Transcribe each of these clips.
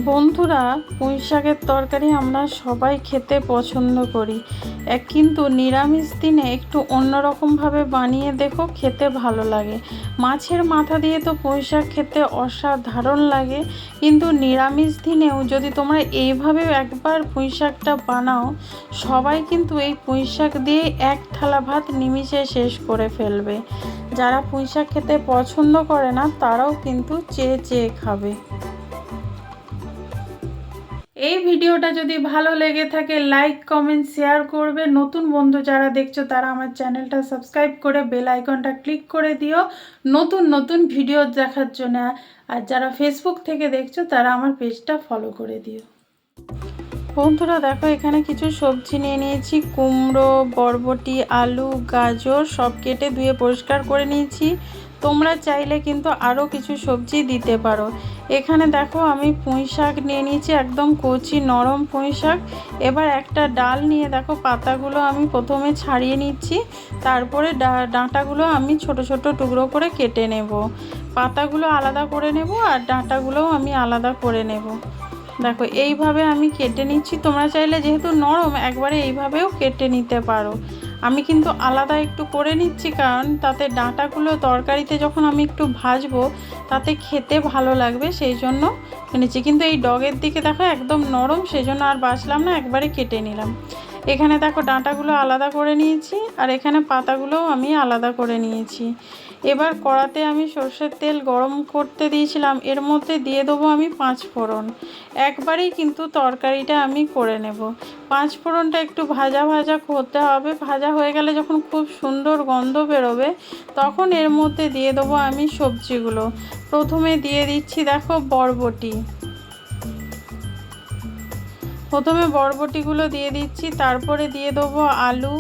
বন্ধুরা, পুঁই শাকের তরকারি আমরা সবাই খেতে পছন্দ করি। কিন্তু নিরামিষ দিনে একটু অন্যরকমভাবে বানিয়ে দেখো, খেতে ভালো লাগে। মাছের মাথা দিয়ে তো পুঁই শাক খেতে অসাধারণ লাগে, কিন্তু নিরামিষ দিনেও যদি তোমরা এইভাবে একবার পুঁই শাকটা বানাও, সবাই কিন্তু এই পুঁই শাক দিয়ে এক থালা ভাত নিমিষে শেষ করে ফেলবে। যারা পুঁই শাক খেতে পছন্দ করে না তারাও কিন্তু চেয়ে চেয়ে খাবে। এই ভিডিওটা যদি ভালো লেগে থাকে লাইক কমেন্ট শেয়ার করবে। নতুন বন্ধু যারা দেখছো তারা আমার চ্যানেলটা সাবস্ক্রাইব করে বেল আইকনটা ক্লিক করে দিও নতুন নতুন ভিডিও দেখার জন্য। আর যারা ফেসবুক থেকে দেখছো তারা আমার পেজটা ফলো করে দিও। বন্ধুরা দেখো, এখানে কিছু সবজি নিয়ে নিয়েছি। কুমড়ো, বরবটি, আলু, গাজর সব কেটে ধুয়ে পরিষ্কার করে নিয়েছি। তোমরা চাইলে কিন্তু আরও কিছু সবজি দিতে পারো। এখানে দেখো আমি পুঁই শাক নিয়ে নিয়েছি, একদম কচি নরম পুঁই শাক। এবার একটা ডাল নিয়ে দেখো পাতাগুলো আমি প্রথমে ছাড়িয়ে নিচ্ছি, তারপরে ডাঁটাগুলো আমি ছোট ছোট টুকরো করে কেটে নেব। পাতাগুলো আলাদা করে নেব আর ডাঁটাগুলোও আমি আলাদা করে নেব। দেখো এইভাবে আমি কেটে নিচ্ছি। তোমরা চাইলে যেহেতু নরম একবারে এইভাবেও কেটে নিতে পারো। আমি কিন্তু আলাদা একটু করে নিচ্ছি, কারণ তাতে ডাঁটাগুলো তরকারিতে যখন আমি একটু ভাজবো তাতে খেতে ভালো লাগবে, সেই জন্য নিচ্ছি। কিন্তু এই ডগের দিকে দেখো একদম নরম, সেই জন্য আর বাছলাম না, একবারে কেটে নিলাম। এখানে দেখো ডাঁটাগুলো আলাদা করে নিয়েছি আর এখানে পাতাগুলোও আমি আলাদা করে নিয়েছি। এবার কড়াতে আমি সর্ষের তেল গরম করতে দিয়েছিলাম, এর মধ্যে দিয়ে দেবো আমি 5 ফোড়ন। একবারেই কিন্তু তরকারিটা আমি করে নেব। 5 ফোড়নটা একটু ভাজা ভাজা করতে হবে। ভাজা হয়ে গেলে যখন খুব সুন্দর গন্ধ বেরোবে তখন এর মধ্যে দিয়ে দেবো আমি সবজিগুলো। প্রথমে দিয়ে দিচ্ছি দেখো বরবটি। প্রথমে বরবটিগুলো দিয়ে দিচ্ছি, তারপরে দিয়ে দেবো আলু,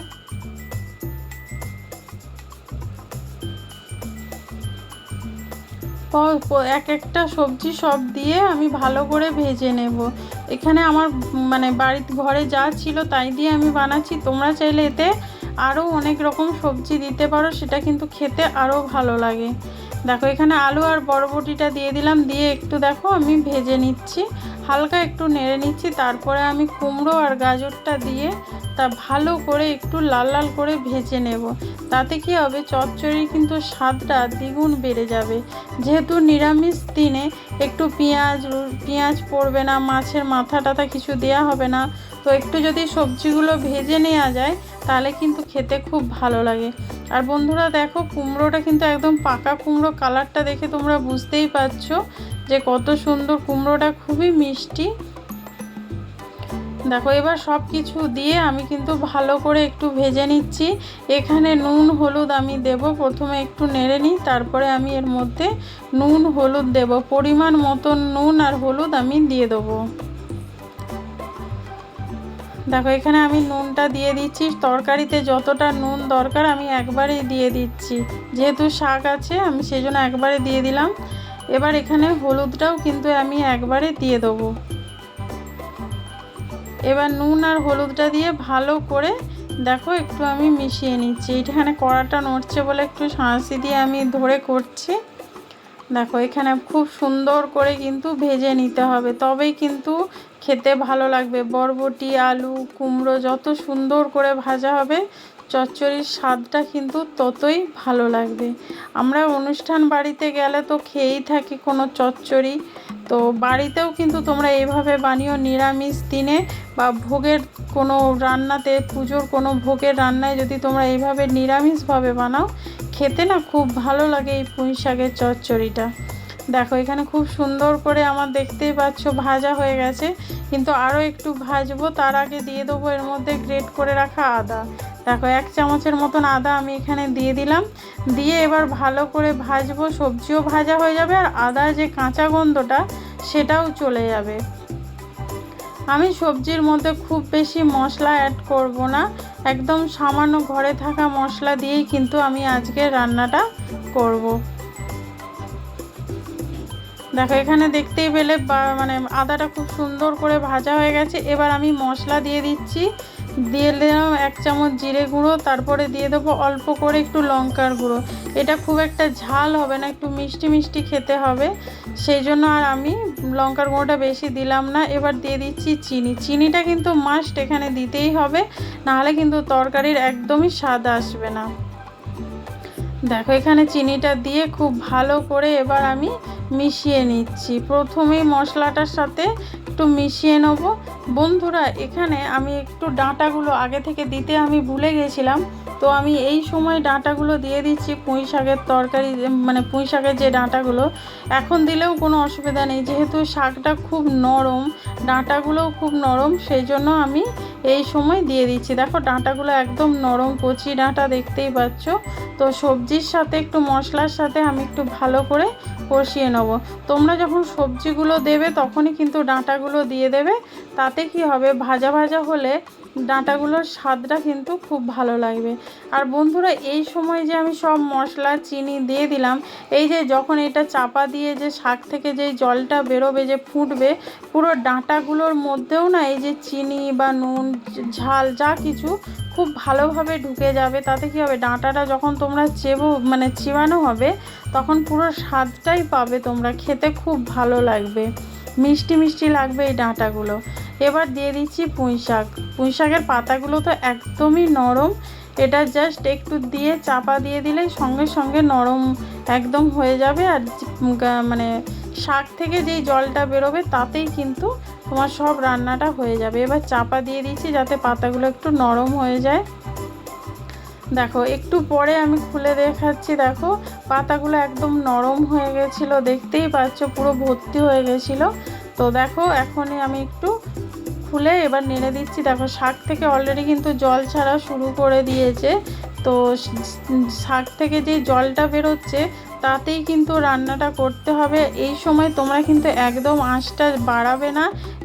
এক একটা সবজি সব দিয়ে আমি ভালো করে ভেজে নেব। এখানে আমার বাড়িতে ঘরে যা ছিল তাই দিয়ে আমি বানাচ্ছি। তোমরা চাইলে এতে আরও অনেক রকম সবজি দিতে পারো, সেটা কিন্তু খেতে আরও ভালো লাগে। দেখো এখানে আলু আর বরবটিটা দিয়ে দিলাম, দিয়ে একটু দেখো আমি ভেজে নিচ্ছি, হালকা একটু নেড়ে নিচ্ছি। তারপরে আমি কুমড়ো আর গাজরটা দিয়ে তা ভালো করে একটু লাল লাল করে ভেজে নেব। তাতে কি হবে, চচ্চড়ির কিন্তু স্বাদটা দ্বিগুণ বেড়ে যাবে। যেহেতু নিরামিষ দিনে একটু পেঁয়াজ পড়বে না, মাছের মাথা টাথা কিছু দেওয়া হবে না, তো একটু যদি সবজিগুলো ভেজে নেওয়া যায় তাহলে কিন্তু খেতে খুব ভালো লাগে। আর বন্ধুরা দেখো, কুমড়োটা কিন্তু একদম পাকা কুমড়ো, কালারটা দেখে তোমরা বুঝতেই পারছো যে কত সুন্দর। কুমড়োটা খুবই মিষ্টি। দেখো এবার সব কিছু দিয়ে আমি কিন্তু ভালো করে একটু ভেজে নিচ্ছি। এখানে নুন হলুদ আমি দেব, প্রথমে একটু নেড়ে নিই, তারপরে আমি এর মধ্যে নুন হলুদ দেব। পরিমাণ মতন নুন আর হলুদ আমি দিয়ে দেবো। দেখো এখানে আমি নুনটা দিয়ে দিচ্ছি, তরকারিতে যতটা নুন দরকার আমি একবারেই দিয়ে দিচ্ছি। যেহেতু শাক আছে আমি সেই জন্য একবারে দিয়ে দিলাম। এবার এখানে হলুদটাও কিন্তু আমি একবারে দিয়ে দেবো। এবার নুন আর হলুদটা দিয়ে ভালো করে দেখো একটু আমি মিশিয়ে নিচ্ছি। এখানে কড়াটা নড়ছে বলে একটু শাঁসি দিয়ে আমি ধরে করছি। দেখো এখানে খুব সুন্দর করে কিন্তু ভেজে নিতে হবে, তবেই কিন্তু খেতে ভালো লাগবে। বরবটি, আলু, কুমড়ো যত সুন্দর করে ভাজা হবে চচ্চড়ির স্বাদটা কিন্তু ততই ভালো লাগবে। আমরা অনুষ্ঠান বাড়িতে গেলে তো খেয়েই থাকি কোনো চচ্চড়ি, তো বাড়িতেও কিন্তু তোমরা এইভাবে বানিও। নিরামিষ দিনে বা ভোগের কোনো রান্নাতে, পুজোর কোনো ভোগের রান্নায় যদি তোমরা এইভাবে নিরামিষভাবে বানাও, খেতে না খুব ভালো লাগে এই পুঁই শাকের চচ্চড়িটা। দেখো এখানে খুব সুন্দর করে আমার দেখতেই পাচ্ছ ভাজা হয়ে গেছে, কিন্তু আরও একটু ভাজবো। তার আগে দিয়ে দেবো এর মধ্যে গ্রেট করে রাখা আদা। দেখো 1 চামচের মতন আদা আমি এখানে দিয়ে দিলাম। দিয়ে এবার ভালো করে ভাজবো, সবজিও ভাজা হয়ে যাবে আর আদার যে কাঁচা গন্ধটা সেটাও চলে যাবে। আমি সবজির মধ্যে খুব বেশি মশলা অ্যাড করব না, একদম সামান্য ঘরে থাকা মশলা দিয়েই কিন্তু আমি আজকে রান্নাটা করব। দেখো এখানে দেখতেই পেলে আদাটা খুব সুন্দর করে ভাজা হয়ে গেছে। এবার আমি মশলা দিয়ে দিচ্ছি। দিয়ে দিলাম 1 চামচ জিরে গুঁড়ো, তারপরে দিয়ে দেবো অল্প করে একটু লঙ্কার গুঁড়ো। এটা খুব একটা ঝাল হবে না, একটু মিষ্টি মিষ্টি খেতে হবে, সেই জন্য আর আমি লঙ্কার গুঁড়োটা বেশি দিলাম না। এবার দিয়ে দিচ্ছি চিনি। চিনিটা কিন্তু মাস্ট এখানে দিতেই হবে, নাহলে কিন্তু তরকারির একদমই স্বাদ আসবে না। দেখো এখানে চিনিটা দিয়ে খুব ভালো করে এবার আমি মিশিয়ে নিচ্ছি। প্রথমেই মশলাটার সাথে একটু মিশিয়ে নেব। বন্ধুরা এখানে আমি একটু ডাঁটাগুলো আগে থেকে দিতে আমি ভুলে গেছিলাম, তো আমি এই সময় ডাঁটাগুলো দিয়ে দিচ্ছি। পুঁই শাকের তরকারি মানে পুঁই শাকের যে ডাঁটাগুলো, এখন দিলেও কোনো অসুবিধা নেই, যেহেতু শাকটা খুব নরম, ডাঁটাগুলোও খুব নরম, সেই জন্য আমি এই সময় দিয়ে দিচ্ছি। দেখো ডাঁটাগুলো একদম নরম, কচি ডাঁটা, দেখতেই পাচ্ছ। তো সবজির সাথে একটু মশলার সাথে আমি একটু ভালো করে কষিয়ে নেব। তোমরা যখন সবজিগুলো দেবে তখনই কিন্তু ডাঁটাগুলো দিয়ে দেবে, তাতে কি হবে, ভাজা ভাজা হলে ডাঁটাগুলোর স্বাদটা কিন্তু খুব ভালো লাগবে। আর বন্ধুরা এই সময় যে আমি সব মশলা চিনি দিয়ে দিলাম, এই যে যখন এটা চাপা দিয়ে যে শাক থেকে যেই জলটা বেরোবে, যে ফুটবে, পুরো ডাঁটাগুলোর মধ্যেও না এই যে চিনি বা নুন ঝাল যা কিছু খুব ভালোভাবে ঢুকে যাবে। তাতে কি হবে, ডাঁটাটা যখন তোমরা চিবানো হবে, তখন পুরো স্বাদটাই পাবে তোমরা, খেতে খুব ভালো লাগবে, মিষ্টি মিষ্টি লাগবে এই ডাঁটাগুলো। এবার দিয়ে দিচ্ছি পুঁই শাক। পুঁই শাকের পাতাগুলো তো একদমই নরম, এটা জাস্ট একটু দিয়ে চাপা দিয়ে দিলেই সঙ্গে সঙ্গে নরম একদম হয়ে যাবে। আর মানে শাক থেকে যেই জলটা বেরোবে তাতেই কিন্তু তোমার সব রান্নাটা হয়ে যাবে। এবার চাপা দিয়ে দিচ্ছি যাতে পাতাগুলো একটু নরম হয়ে যায়। দেখো একটু পরে আমি খুলে দেখাচ্ছি। দেখো পাতাগুলো একদম নরম হয়ে গেছিলো, দেখতেই পাচ্ছ পুরো ভর্তি হয়ে গেছিলো। তো দেখো এখনই আমি একটু খুলে এবার নেড়ে দিচ্ছি। দেখো শাক থেকে অলরেডি কিন্তু জল ছাড়া শুরু করে দিয়েছে। তো শাক থেকে যে জলটা বেরোচ্ছে তাতেই কিন্তু রান্নাটা করতে হবে। এই সময় তোমরা কিন্তু একদম আঁচটা বাড়াবে না,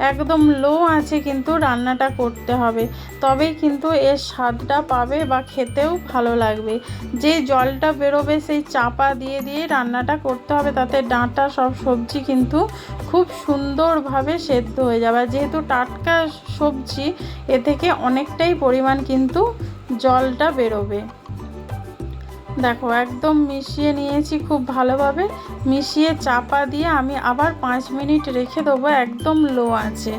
একদম লো আঁচে কিন্তু রান্নাটা করতে হবে, তবেই কিন্তু এর স্বাদটা পাবে বা খেতেও ভালো লাগবে। যে জলটা বেরোবে সেই চাপা দিয়ে দিয়ে রান্নাটা করতে হবে, তাতে ডাঁটা সব সবজি কিন্তু খুব সুন্দরভাবে সেদ্ধ হয়ে যাবে। যেহেতু টাটকা সবজি, এ থেকে অনেকটাই পরিমাণ কিন্তু জলটা বেরোবে। দেখো একদম মিশিয়ে নিয়েছি খুব ভালোভাবে। মিশিয়ে চাপা দিয়ে আমি আবার 5 মিনিট রেখে দেবো একদম লো আছে।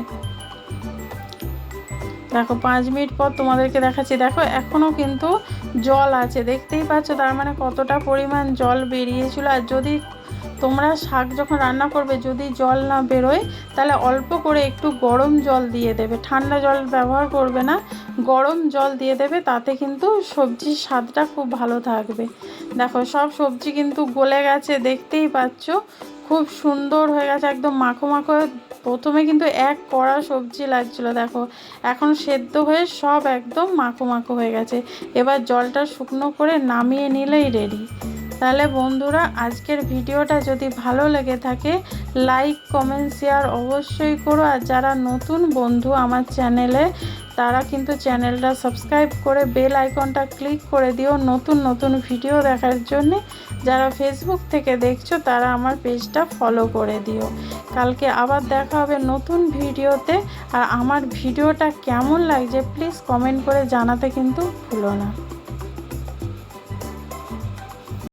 দেখো 5 মিনিট পর তোমাদেরকে দেখাচ্ছি। দেখো এখনও কিন্তু জল আছে, দেখতেই পাচ্ছ, তার মানে কতটা পরিমাণ জল বেরিয়েছিল। আর যদি তোমরা শাক যখন রান্না করবে যদি জল না বেরোয়, তাহলে অল্প করে একটু গরম জল দিয়ে দেবে, ঠান্ডা জল ব্যবহার করবে না, গরম জল দিয়ে দেবে, তাতে কিন্তু সবজির স্বাদটা খুব ভালো থাকবে। দেখো সব সবজি কিন্তু গলে গেছে, দেখতেই পাচ্ছ খুব সুন্দর হয়ে গেছে, একদম মাখো মাখো। প্রথমে কিন্তু এক কড়া সবজি লাগছিল, দেখো এখন সেদ্ধ হয়ে সব একদম মাখো মাখো হয়ে গেছে। এবার জলটা শুকনো করে নামিয়ে নিলেই রেডি। তাহলে বন্ধুরা আজকের ভিডিওটা যদি ভালো লেগে থাকে, লাইক কমেন্ট শেয়ার অবশ্যই করো। আর যারা নতুন বন্ধু আমার চ্যানেলে, তারা কিন্তু চ্যানেলটা সাবস্ক্রাইব করে বেল আইকনটা ক্লিক করে দিও নতুন নতুন ভিডিও দেখার জন্যে। যারা ফেসবুক থেকে দেখছো তারা আমার পেজটা ফলো করে দিও। কালকে আবার দেখা হবে নতুন ভিডিওতে। আর আমার ভিডিওটা কেমন লাগছে প্লিজ কমেন্ট করে জানাতে কিন্তু ভুলো না।